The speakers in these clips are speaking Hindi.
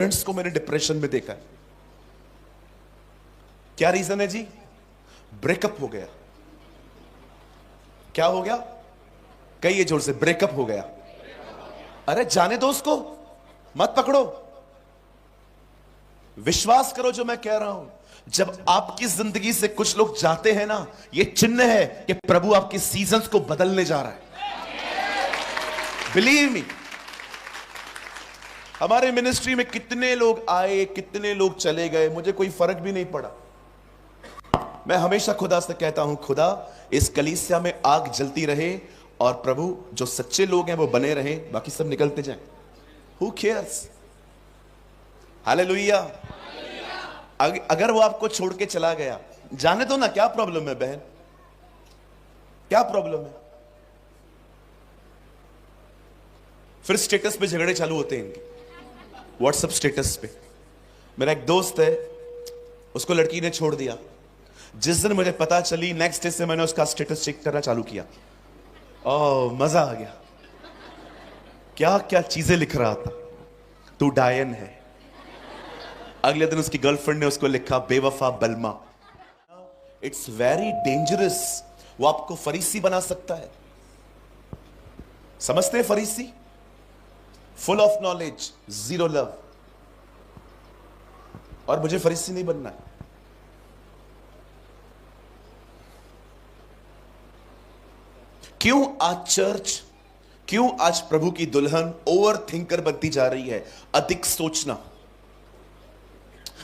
फ्रेंड्स को मैंने डिप्रेशन में देखा है। क्या रीजन है जी? ब्रेकअप हो गया। क्या हो गया? कहिए जोर से, ब्रेकअप हो गया। अरे जाने दो उसको, मत पकड़ो, विश्वास करो जो मैं कह रहा हूं। जब आपकी जिंदगी से कुछ लोग जाते हैं ना, यह चिन्ह है कि प्रभु आपके सीजन्स को बदलने जा रहा है। बिलीव मी, हमारे मिनिस्ट्री में कितने लोग आए, कितने लोग चले गए, मुझे कोई फर्क भी नहीं पड़ा। मैं हमेशा खुदा से कहता हूं, खुदा इस कलीसिया में आग जलती रहे और प्रभु जो सच्चे लोग हैं वो बने रहे, बाकी सब निकलते जाएं। Who cares? हालेलुया। अगर वो आपको छोड़ के चला गया, जाने दो ना, क्या प्रॉब्लम है बहन, क्या प्रॉब्लम है? फिर स्टेटस पे झगड़े चालू होते हैं इनके, व्हाट्सएप स्टेटस पे। मेरा एक दोस्त है, उसको लड़की ने छोड़ दिया। जिस दिन मुझे पता चली, नेक्स्ट डे से मैंने उसका स्टेटस चेक करना चालू किया। ओह, मजा आ गया। क्या क्या चीजें लिख रहा था, तू डायन है। अगले दिन उसकी गर्लफ्रेंड ने उसको लिखा, बेवफा बलमा। It's very dangerous. वो आपको फरीसी बना सकता है। समझते हैं फरीसी? Full of knowledge, zero love. और मुझे फरीसी नहीं बनना है। क्यों आज चर्च, क्यों आज प्रभु की दुल्हन ओवर थिंकर बनती जा रही है? अधिक सोचना।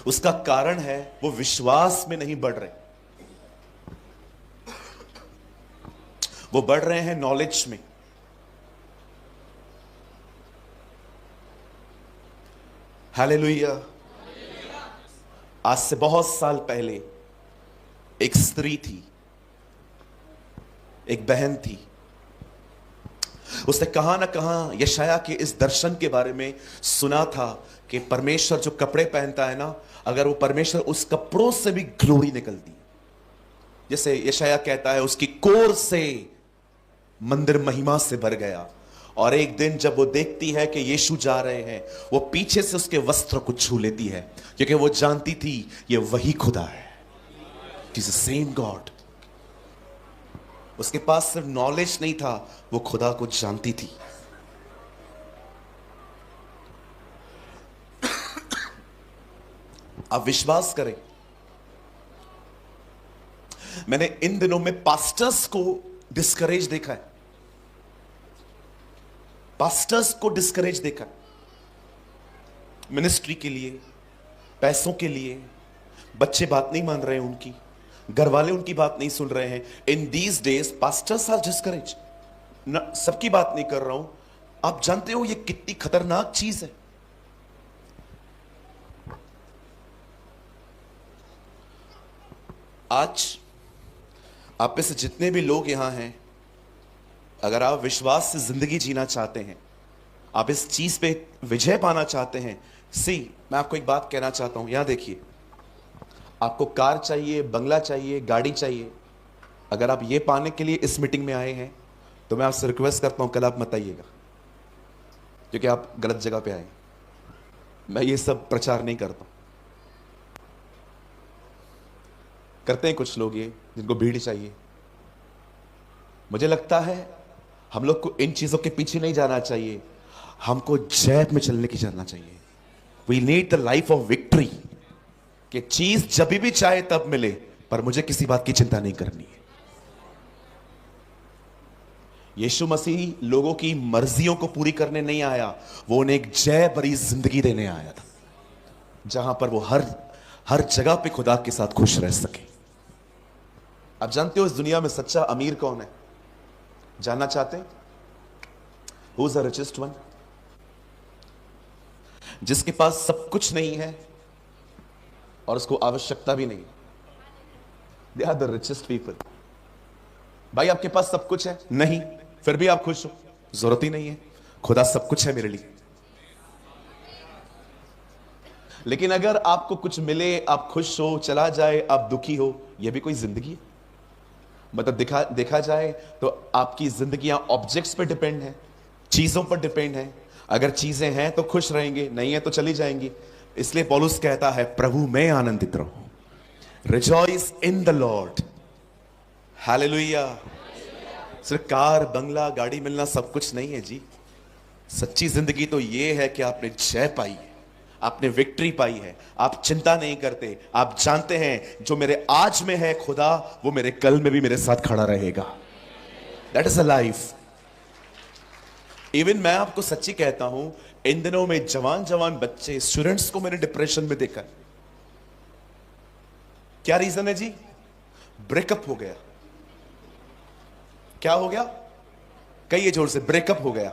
उसका कारण है वो विश्वास में नहीं बढ़ रहे, वो बढ़ रहे हैं नॉलेज में। हालेलुया। आज से बहुत साल पहले एक स्त्री थी, एक बहन थी। उसने कहां ना कहां यशाया के इस दर्शन के बारे में सुना था कि परमेश्वर जो कपड़े पहनता है ना, अगर वो परमेश्वर उस कपड़ों से भी ग्लोरी निकलती है। जैसे यशाया कहता है, उसकी कोर से मंदिर महिमा से भर गया। और एक दिन जब वो देखती है कि यीशु जा रहे हैं, वो पीछे से उसके वस्त्र को छू लेती है, क्योंकि वो जानती थी ये वही खुदा है। It is the same God. उसके पास सिर्फ नॉलेज नहीं था, वो खुदा को जानती थी। आप विश्वास करें, मैंने इन दिनों में पास्टर्स को डिस्करेज देखा है। पास्टर्स को डिस्करेज देखा है, मिनिस्ट्री के लिए, पैसों के लिए। बच्चे बात नहीं मान रहे हैं उनकी, घर वाले उनकी बात नहीं सुन रहे हैं। In these days pastors are discourage. सबकी बात नहीं कर रहा हूं। आप जानते हो ये कितनी खतरनाक चीज है। आज आप में से जितने भी लोग यहां हैं, अगर आप विश्वास से जिंदगी जीना चाहते हैं, आप इस चीज पे विजय पाना चाहते हैं, मैं आपको एक बात कहना चाहता हूं। यहां देखिए, आपको कार चाहिए, बंगला चाहिए, गाड़ी चाहिए। अगर आप ये पाने के लिए इस मीटिंग में आए हैं, तो मैं आपसे रिक्वेस्ट करता हूं, कल आप मत आइएगा, क्योंकि आप गलत जगह पे आए। मैं ये सब प्रचार नहीं करता। करते हैं कुछ लोग ये, जिनको भीड़ चाहिए। मुझे लगता है हम लोग को इन चीजों के पीछे नहीं जाना चाहिए, हमको जय में चलने की जाना चाहिए। We need the life of victory, कि चीज जब भी चाहे तब मिले, पर मुझे किसी बात की चिंता नहीं करनी है। यीशु मसीह लोगों की मर्जियों को पूरी करने नहीं आया, वो उन्हें एक जय भरी जिंदगी देने आया था, जहां पर वो हर जगह पे खुदा के साथ खुश रह सके। आप जानते हो इस दुनिया में सच्चा अमीर कौन है? जानना चाहते हैं? Who is the richest one? जिसके पास सब कुछ नहीं है और उसको आवश्यकता भी नहीं। They are the richest people. भाई आपके पास सब कुछ है? नहीं, फिर भी आप खुश हो? जरूरत ही नहीं है, खुदा सब कुछ है मेरे लिए। लेकिन अगर आपको कुछ मिले, आप खुश हो, चला जाए आप दुखी हो, यह भी कोई जिंदगी है? मतलब देखा जाए तो आपकी जिंदगियां ऑब्जेक्ट्स पर डिपेंड है, चीजों पर डिपेंड है। अगर चीजें हैं तो खुश रहेंगे, नहीं है तो चली जाएंगी। इसलिए पौलुस कहता है प्रभु में आनंदित रहो, rejoice in the Lord. Hallelujah. सिर्फ कार बंगला गाड़ी मिलना सब कुछ नहीं है जी। सच्ची जिंदगी तो यह है कि आपने जय पाई है, आपने विक्ट्री पाई है। आप चिंता नहीं करते, आप जानते हैं जो मेरे आज में है खुदा, वो मेरे कल में भी मेरे साथ खड़ा रहेगा। That is a life. Even मैं आपको सच्ची कहता हूं, इन दिनों में जवान जवान बच्चे, स्टूडेंट्स को मैंने डिप्रेशन में देखा। क्या रीजन है जी? ब्रेकअप हो गया। क्या हो गया? कहिए जोर से, ब्रेकअप हो गया।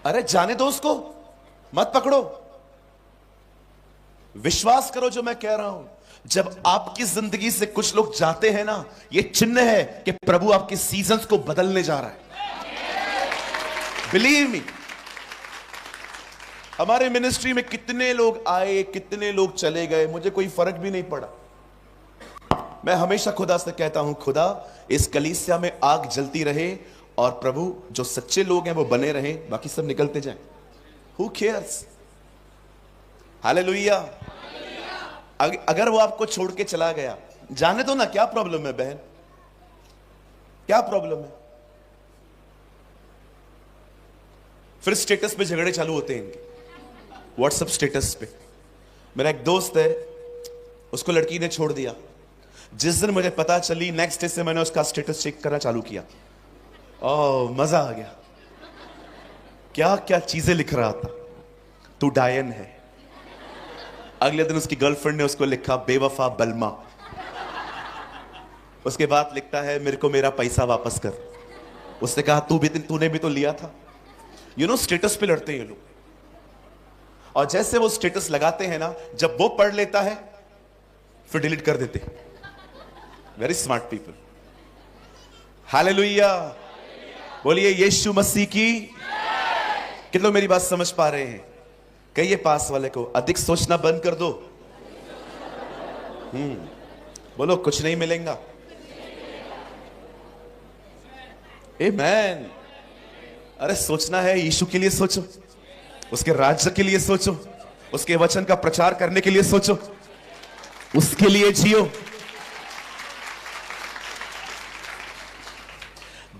अरे जाने दो उसको, मत पकड़ो, विश्वास करो जो मैं कह रहा हूं। जब आपकी जिंदगी से कुछ लोग जाते हैं ना, यह चिन्ह है कि प्रभु आपके सीजन्स को बदलने जा रहा है। Believe me. हमारे मिनिस्ट्री में कितने लोग आए, कितने लोग चले गए, मुझे कोई फर्क भी नहीं पड़ा। मैं हमेशा खुदा से कहता हूं, खुदा इस कलीसिया में आग जलती रहे और प्रभु जो सच्चे लोग हैं वो बने रहे, बाकी सब निकलते जाएं। Who cares? हालेलुया। अगर वो आपको छोड़ के चला गया, जाने दो ना, क्या प्रॉब्लम है बहन, क्या प्रॉब्लम है? फिर स्टेटस पे झगड़े चालू होते हैं इनके, व्हाट्सएप स्टेटस पे। मेरा एक दोस्त है, उसको लड़की ने छोड़ दिया। जिस दिन मुझे पता चली, नेक्स्ट डे से मैंने उसका स्टेटस चेक करना चालू किया। ओह मजा आ गया, क्या क्या चीजें लिख रहा था। तू डायन है। अगले दिन उसकी गर्लफ्रेंड ने उसको लिखा बेवफा बलमा। उसके बाद लिखता है मेरे को मेरा पैसा वापस कर। उसने कहा तूने भी तो लिया था। यू नो, स्टेटस पे लड़ते हैं ये लोग। और जैसे वो स्टेटस लगाते हैं ना, जब वो पढ़ लेता है फिर डिलीट कर देते। Very smart people. हालेलुया। बोलिए यीशु मसीह की। कितने लोग मेरी बात समझ पा रहे हैं? कहिए पास वाले को, अधिक सोचना बंद कर दो। बोलो कुछ नहीं मिलेगा। आमेन। अरे सोचना है, यीशु के लिए सोचो, उसके राज्य के लिए सोचो, उसके वचन का प्रचार करने के लिए सोचो, उसके लिए जियो।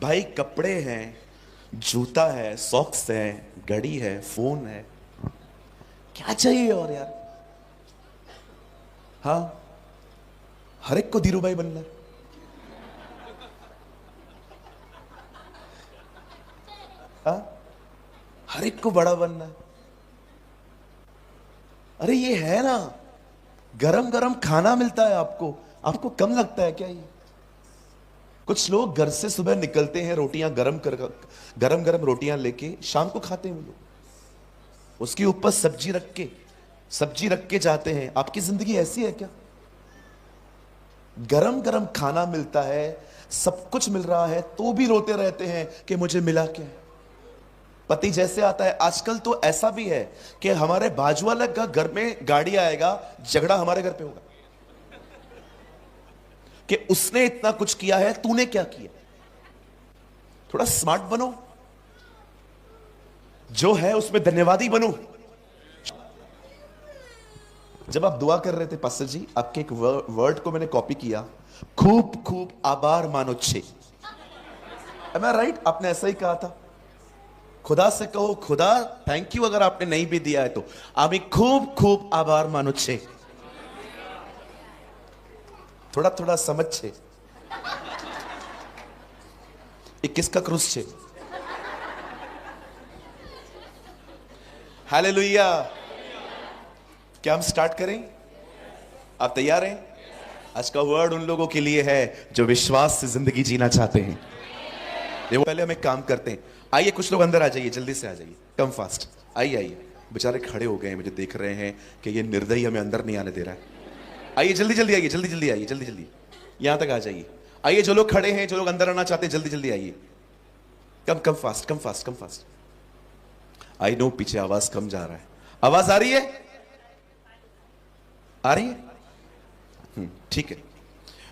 भाई कपड़े हैं, जूता है, सॉक्स है, घड़ी है, फोन है, क्या चाहिए और यार? हाँ, हर एक को धीरू भाई बनना है। हाँ, हर एक को बड़ा बनना है। अरे ये है ना, गरम गरम खाना मिलता है आपको, आपको कम लगता है क्या ये? कुछ लोग घर से सुबह निकलते हैं, रोटियां गरम गरम रोटियां लेके शाम को खाते हैं वो लोग, उसके ऊपर सब्जी रख के जाते हैं। आपकी जिंदगी ऐसी है क्या? गरम गरम खाना मिलता है, सब कुछ मिल रहा है, तो भी रोते रहते हैं कि मुझे मिला क्या। पति जैसे आता है, आजकल तो ऐसा भी है कि हमारे बाजू वाले का घर में गाड़ी आएगा, झगड़ा हमारे घर पे होगा कि उसने इतना कुछ किया है, तूने क्या किया। थोड़ा स्मार्ट बनो, जो है उसमें धन्यवादी बनो। जब आप दुआ कर रहे थे पास्टर जी, आपके एक वर्ड को मैंने कॉपी किया, खूब खूब आभार मानो छे। Am I right? आपने ऐसा ही कहा था। खुदा से कहो, खुदा थैंक यू, अगर आपने नहीं भी दिया है तो आमी खूब खूब आभार मानो छे। थोड़ा थोड़ा समझ छे। 21 का क्रूस छे। हालेलुया। क्या हम स्टार्ट करें? आप तैयार हैं? आज का वर्ड उन लोगों के लिए है जो विश्वास से जिंदगी जीना चाहते हैं। देखो पहले हम एक काम करते हैं, आइए कुछ लोग अंदर आ जाइए, जल्दी से आ जाइए, कम फास्ट। आइए बेचारे खड़े हो गए हैं, मुझे देख रहे हैं कि ये निर्दयी हमें अंदर नहीं आने दे रहा है। आइए जल्दी आइए, जल्दी यहां तक आ जाइए। आइए जो लोग खड़े हैं, जो लोग अंदर आना चाहते हैं, जल्दी आइए। Come fast. आई नो पीछे आवाज कम जा रहा है। आवाज आ रही है? आ रही है? ठीक है,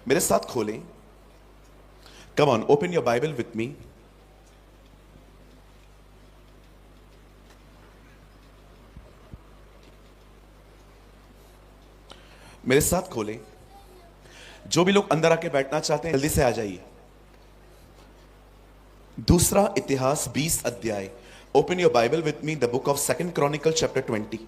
मेरे साथ खोलें। Come on, open your Bible with me. मेरे साथ खोलें। जो भी लोग अंदर आके बैठना चाहते हैं जल्दी से आ जाइए। दूसरा इतिहास 20 अध्याय। Open your Bible with me, the book of second Chronicle chapter 20।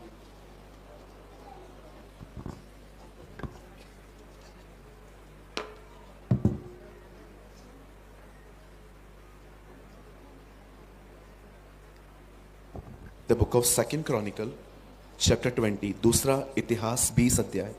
The book of second Chronicle chapter 20, दूसरा इतिहास 20 अध्याय।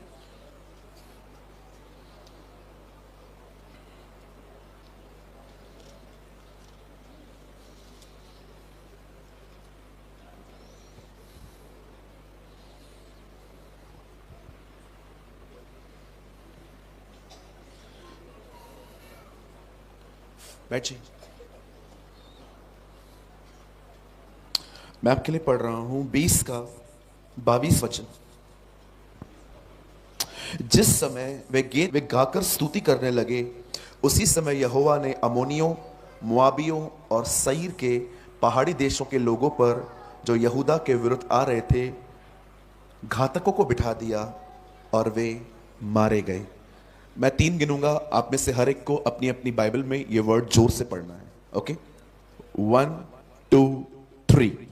बैठिए। मैं आपके लिए पढ़ रहा हूं 20 का 22 वचन। जिस समय वे गाकर स्तुति करने लगे, उसी समय यहोवा ने अमोनियों, मुआबियों और सईर के पहाड़ी देशों के लोगों पर जो यहूदा के विरुद्ध आ रहे थे, घातकों को बिठा दिया और वे मारे गए। मैं 3 गिनूंगा, आप में से हर एक को अपनी अपनी बाइबल में ये वर्ड जोर से पढ़ना है। ओके, 1 2 3।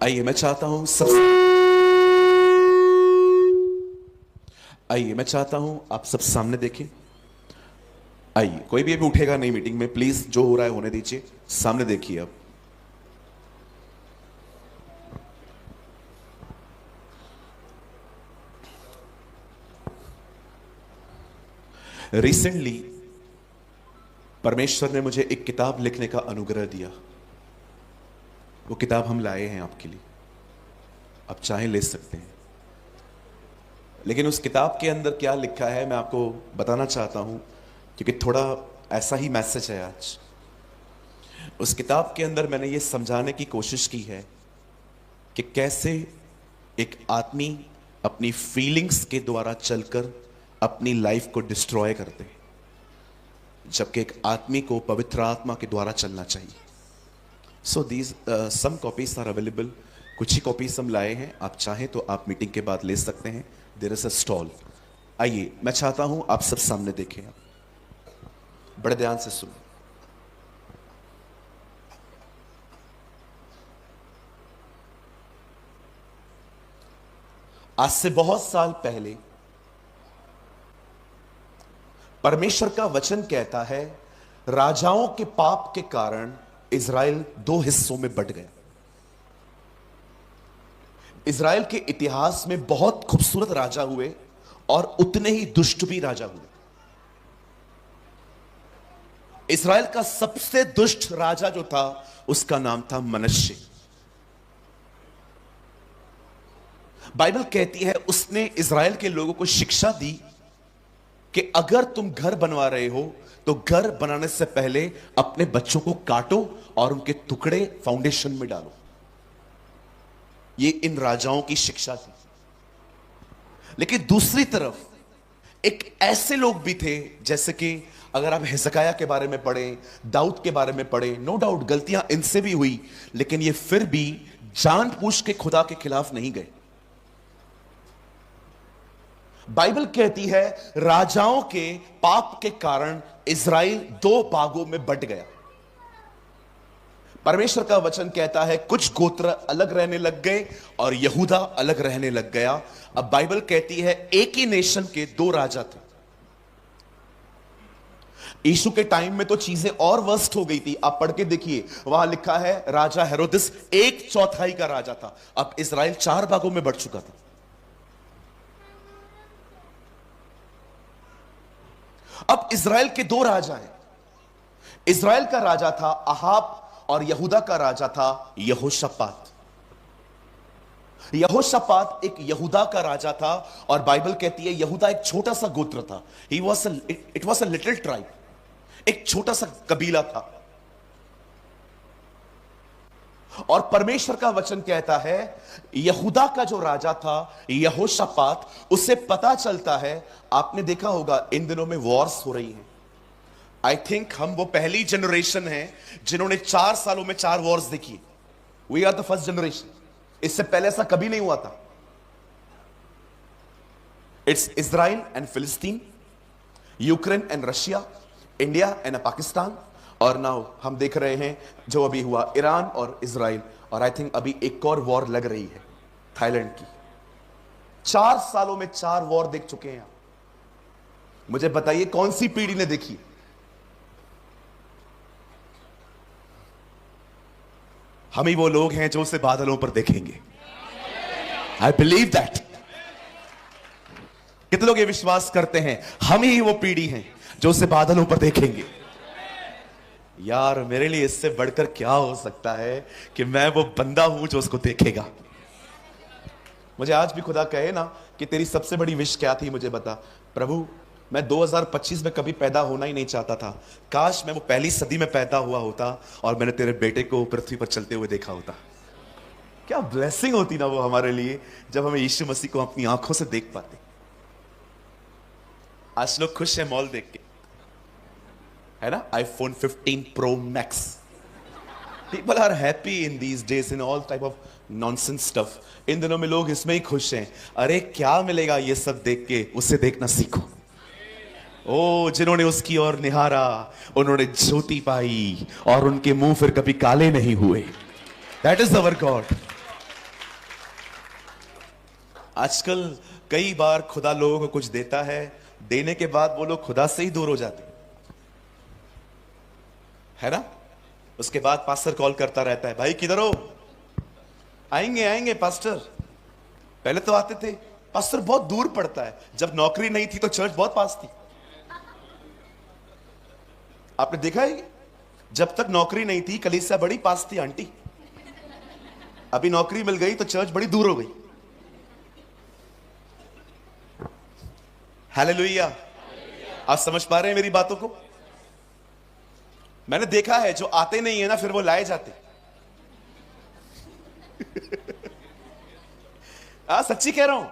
आइए मैं चाहता हूं आप सब सामने देखें। आइए, कोई भी अभी उठेगा नहीं मीटिंग में, प्लीज जो हो रहा है होने दीजिए। सामने देखिए। अब रिसेंटली परमेश्वर ने मुझे एक किताब लिखने का अनुग्रह दिया। वो किताब हम लाए हैं आपके लिए, आप चाहें ले सकते हैं। लेकिन उस किताब के अंदर क्या लिखा है मैं आपको बताना चाहता हूं, क्योंकि थोड़ा ऐसा ही मैसेज है आज। उस किताब के अंदर मैंने ये समझाने की कोशिश की है कि कैसे एक आदमी अपनी फीलिंग्स के द्वारा चलकर अपनी लाइफ को डिस्ट्रॉय करते हैं, जबकि एक आदमी को पवित्र आत्मा के द्वारा चलना चाहिए। So these some copies are available. कुछ ही कॉपीज हम लाए हैं, आप चाहें तो आप मीटिंग के बाद ले सकते हैं। There is a stall. आइए, मैं चाहता हूं आप सब सामने देखें, बड़े ध्यान से सुनो। आज से बहुत साल पहले परमेश्वर का वचन कहता है, राजाओं के पाप के कारण इज़राइल 2 हिस्सों में बंट गया। इज़राइल के इतिहास में बहुत खूबसूरत राजा हुए और उतने ही दुष्ट भी राजा हुए। इज़राइल का सबसे दुष्ट राजा जो था, उसका नाम था मनश्शे। बाइबल कहती है उसने इज़राइल के लोगों को शिक्षा दी कि अगर तुम घर बनवा रहे हो तो घर बनाने से पहले अपने बच्चों को काटो और उनके टुकड़े फाउंडेशन में डालो। ये इन राजाओं की शिक्षा थी। लेकिन दूसरी तरफ एक ऐसे लोग भी थे, जैसे कि अगर आप हिजकिय्याह के बारे में पढ़ें, दाऊद के बारे में पढ़ें, नो डाउट गलतियां इनसे भी हुई, लेकिन ये फिर भी जानबूझ के खुदा के खिलाफ नहीं गए। बाइबल कहती है राजाओं के पाप के कारण इज़राइल 2 भागों में बंट गया। परमेश्वर का वचन कहता है कुछ गोत्र अलग रहने लग गए और यहूदा अलग रहने लग गया। अब बाइबल कहती है एक ही नेशन के 2 राजा थे। यीशु के टाइम में तो चीजें और वर्स्ट हो गई थी। आप पढ़ के देखिए, वहां लिखा है राजा हेरोदिस 1/4 का राजा था। अब इज़राइल 4 भागों में बंट चुका था। अब इज़राइल के 2 राजा हैं। इज़राइल का राजा था अहाब और यहूदा का राजा था यहोशापात। यहोशापात एक यहूदा का राजा था और बाइबल कहती है यहूदा एक छोटा सा गोत्र था। It was a little tribe, एक छोटा सा कबीला था। और परमेश्वर का वचन कहता है, यहूदा का जो राजा था यहोशापात, उसे पता चलता है, आपने देखा होगा इन दिनों में वॉर्स हो रही हैं। आई थिंक हम वो पहली जनरेशन है जिन्होंने 4 सालों में 4 वॉर्स देखी। We are the first generation. इससे पहले ऐसा कभी नहीं हुआ था। It's Israel and Palestine, Ukraine and Russia, India and Pakistan, और नाउ हम देख रहे हैं जो अभी हुआ ईरान और इजराइल, और आई थिंक अभी एक और वॉर लग रही है थाईलैंड की। 4 सालों में 4 वॉर देख चुके हैं। मुझे बताइए कौन सी पीढ़ी ने देखी? हम ही वो लोग हैं जो उसे बादलों पर देखेंगे। I believe that. कितने लोग ये विश्वास करते हैं हम ही वो पीढ़ी हैं जो उसे बादलों पर देखेंगे? यार मेरे लिए इससे बढ़कर क्या हो सकता है कि मैं वो बंदा हूं जो उसको देखेगा। मुझे आज भी खुदा कहे ना कि तेरी सबसे बड़ी विश क्या थी, मुझे बता। प्रभु, मैं 2025 में कभी पैदा होना ही नहीं चाहता था। काश मैं वो पहली सदी में पैदा हुआ होता और मैंने तेरे बेटे को पृथ्वी पर चलते हुए देखा होता। क्या ब्लेसिंग होती ना वो हमारे लिए, जब हमें यीशु मसीह को अपनी आंखों से देख पाते। आज लोग खुश हैं मॉल देख के, है ना? iPhone 15 Pro Max. People are happy in these days in all type of nonsense stuff. इन दिनों में लोग इसमें ही खुश हैं। अरे क्या मिलेगा ये सब देख के? उससे देखना सीखो। ओ, जिन्होंने उसकी ओर निहारा उन्होंने ज्योति पाई और उनके मुंह फिर कभी काले नहीं हुए। That is our God. आजकल कई बार खुदा लोगों को कुछ देता है, देने के बाद वो लोग खुदा से ही दूर हो जाते है ना? उसके बाद पास्टर कॉल करता रहता है, भाई किधर हो? आएंगे आएंगे पास्टर। पहले तो आते थे। पास्टर बहुत दूर पड़ता है। जब नौकरी नहीं थी तो चर्च बहुत पास थी। आपने देखा है? जब तक नौकरी नहीं थी कलीसिया बड़ी पास थी आंटी। अभी नौकरी मिल गई तो चर्च बड़ी दूर हो गई। हालेलुया। आप समझ पा रहे हैं मेरी बातों को? मैंने देखा है जो आते नहीं है ना फिर वो लाए जाते। सच्ची कह रहा हूं,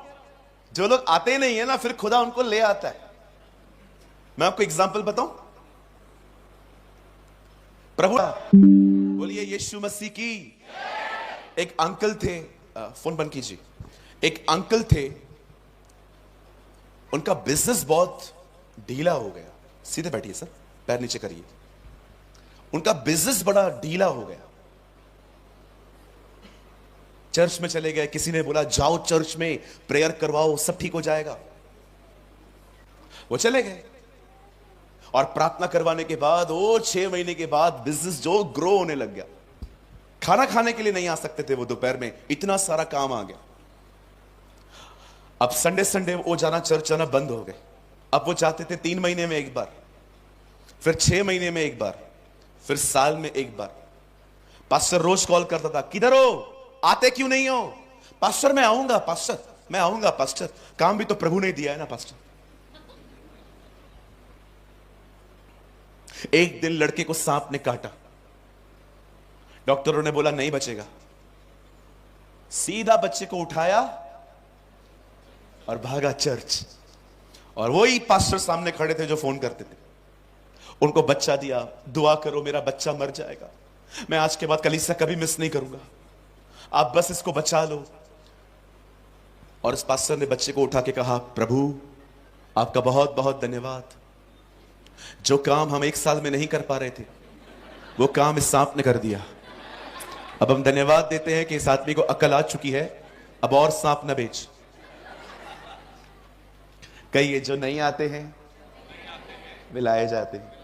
जो लोग आते नहीं है ना फिर खुदा उनको ले आता है। मैं आपको एग्जांपल बताऊं। प्रभु बोलिए यीशु मसीह की। एक अंकल थे, फोन बंद कीजिए। एक अंकल थे, उनका बिजनेस बहुत ढीला हो गया। सीधे बैठिए सर, पैर नीचे करिए। उनका बिजनेस बड़ा ढीला हो गया। चर्च में चले गए, किसी ने बोला जाओ चर्च में प्रेयर करवाओ सब ठीक हो जाएगा। वो चले गए और प्रार्थना करवाने के बाद वो 6 महीने के बाद बिजनेस जो ग्रो होने लग गया। खाना खाने के लिए नहीं आ सकते थे वो दोपहर में, इतना सारा काम आ गया। अब संडे संडे वो जाना, चर्च जाना बंद हो गए। अब वो जाते थे 3 महीने में एक बार, फिर 6 महीने में एक बार, फिर साल में एक बार। पास्टर रोज कॉल करता था, किधर हो? आते क्यों नहीं हो? पास्टर मैं आऊंगा, पास्टर मैं आऊंगा, पास्टर काम भी तो प्रभु ने दिया है ना पास्टर। एक दिन लड़के को सांप ने काटा। डॉक्टरों ने बोला नहीं बचेगा। सीधा बच्चे को उठाया और भागा चर्च। और वही पास्टर सामने खड़े थे जो फोन करते थे। उनको बच्चा दिया, दुआ करो मेरा बच्चा मर जाएगा, मैं आज के बाद कलीसिया कभी मिस नहीं करूंगा, आप बस इसको बचा लो। और इस पास्टर ने बच्चे को उठा के कहा, प्रभु आपका बहुत बहुत धन्यवाद। जो काम हम 1 साल में नहीं कर पा रहे थे वो काम इस सांप ने कर दिया। अब हम धन्यवाद देते हैं कि इस आदमी को अकल आ चुकी है, अब और सांप न बेच। कई जो नहीं आते हैं वे लाए जाते हैं।